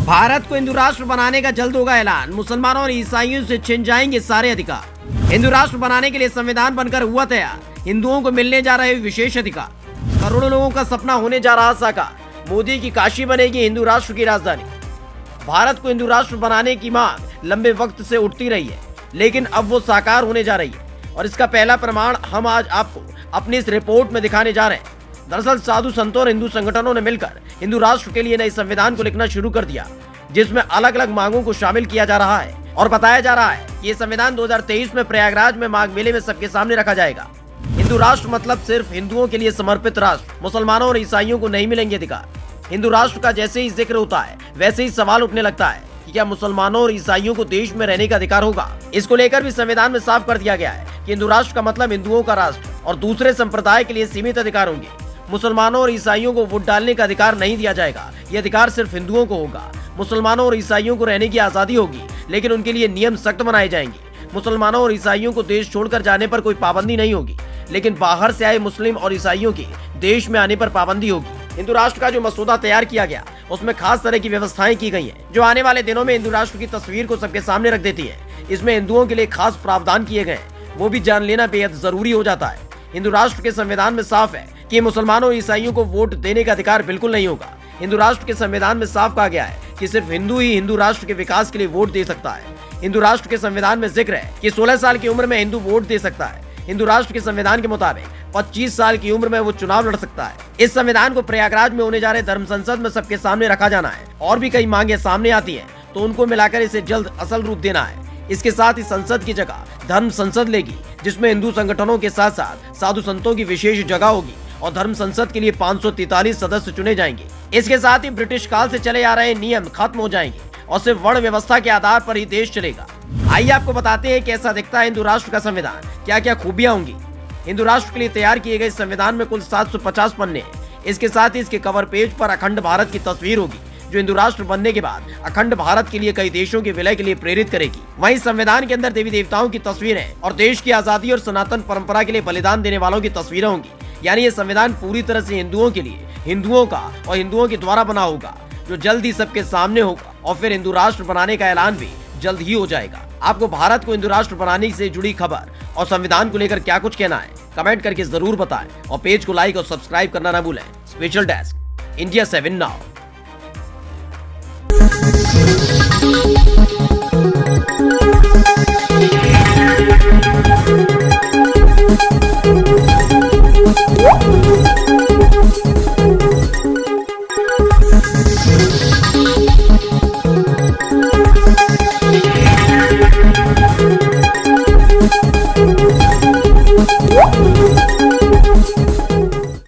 भारत को हिंदू राष्ट्र बनाने का जल्द होगा ऐलान। मुसलमानों और ईसाइयों से छिन जाएंगे सारे अधिकार। हिंदू राष्ट्र बनाने के लिए संविधान बनकर हुआ तैयार। हिंदुओं को मिलने जा रहे विशेष अधिकार। करोड़ों लोगों का सपना होने जा रहा साकार। मोदी की काशी बनेगी हिंदू राष्ट्र की राजधानी। भारत को हिंदू राष्ट्र बनाने की मांग लंबे वक्त से उठती रही है, लेकिन अब वो साकार होने जा रही है और इसका पहला प्रमाण हम आज आपको अपनी इस रिपोर्ट में दिखाने जा रहे हैं। दरअसल साधु संतों और हिंदू संगठनों ने मिलकर हिंदू राष्ट्र के लिए नए संविधान को लिखना शुरू कर दिया, जिसमें अलग अलग मांगों को शामिल किया जा रहा है और बताया जा रहा है कि ये संविधान 2023 में प्रयागराज में माघ मेले में सबके सामने रखा जाएगा। हिंदू राष्ट्र मतलब सिर्फ हिंदुओं के लिए समर्पित राष्ट्र। मुसलमानों और ईसाइयों को नहीं मिलेंगे अधिकार। हिंदू राष्ट्र का जैसे ही जिक्र होता है वैसे ही सवाल उठने लगता है कि क्या मुसलमानों और ईसाइयों को देश में रहने का अधिकार होगा। इसको लेकर भी संविधान में साफ कर दिया गया है कि हिंदू राष्ट्र का मतलब हिंदुओं का राष्ट्र और दूसरे संप्रदाय के लिए सीमित अधिकार होंगे। मुसलमानों और ईसाइयों को वोट डालने का अधिकार नहीं दिया जाएगा। ये अधिकार सिर्फ हिंदुओं को होगा। मुसलमानों और ईसाइयों को रहने की आजादी होगी, लेकिन उनके लिए नियम सख्त बनाए जाएंगे। मुसलमानों और ईसाइयों को देश छोड़कर जाने पर कोई पाबंदी नहीं होगी, लेकिन बाहर से आए मुस्लिम और ईसाइयों के देश में आने पर पाबंदी होगी। हिंदू राष्ट्र का जो मसौदा तैयार किया गया उसमें खास तरह की व्यवस्थाएं की गई हैं, जो आने वाले दिनों में हिंदू राष्ट्र की तस्वीर को सबके सामने रख देती है। इसमें हिंदुओं के लिए खास प्रावधान किए गए, वो भी जान लेना बेहद जरूरी हो जाता है। हिंदू राष्ट्र के संविधान में साफ है कि मुसलमानों और ईसाइयों को वोट देने का अधिकार बिल्कुल नहीं होगा। हिंदू राष्ट्र के संविधान में साफ कहा गया है कि सिर्फ हिंदू ही हिंदू राष्ट्र के विकास के लिए वोट दे सकता है। हिंदू राष्ट्र के संविधान में जिक्र है कि 16 साल की उम्र में हिंदू वोट दे सकता है। हिंदू राष्ट्र के संविधान के मुताबिक 25 साल की उम्र में वो चुनाव लड़ सकता है। इस संविधान को प्रयागराज में होने जा रहे धर्म संसद में सबके सामने रखा जाना है। और भी कई मांगे सामने आती हैं, तो उनको मिलाकर इसे जल्द असल रूप देना है। इसके साथ ही संसद की जगह धर्म संसद लेगी, जिसमें हिंदू संगठनों के साथ साथ साधु संतों की विशेष जगह होगी और धर्म संसद के लिए 543 सदस्य चुने जाएंगे। इसके साथ ही ब्रिटिश काल से चले आ रहे नियम खत्म हो जाएंगे और सिर्फ वर्ण व्यवस्था के आधार पर ही देश चलेगा। आइए आपको बताते हैं कैसा दिखता है हिंदू राष्ट्र का संविधान, क्या क्या खूबियां होंगी। हिंदू राष्ट्र के लिए तैयार किए गए संविधान में कुल 750 पन्ने हैं। इसके साथ ही इसके कवर पेज पर अखंड भारत की तस्वीर होगी, जो हिंदू राष्ट्र बनने के बाद अखंड भारत के लिए कई देशों के विलय के लिए प्रेरित करेगी। वहीं संविधान के अंदर देवी देवताओं की तस्वीरें और देश की आजादी और सनातन परंपरा के लिए बलिदान देने वालों की तस्वीरें होंगी। यानी ये संविधान पूरी तरह से हिंदुओं के लिए, हिंदुओं का और हिंदुओं के द्वारा बना होगा, जो जल्द ही सबके सामने होगा। और फिर हिंदू राष्ट्र बनाने का ऐलान भी जल्द ही हो जाएगा। आपको भारत को हिंदू राष्ट्र बनाने से जुड़ी खबर और संविधान को लेकर क्या कुछ कहना है, कमेंट करके जरूर बताएं और पेज को लाइक और सब्सक्राइब करना ना भूलें। Special desk, India 7 now. Woo!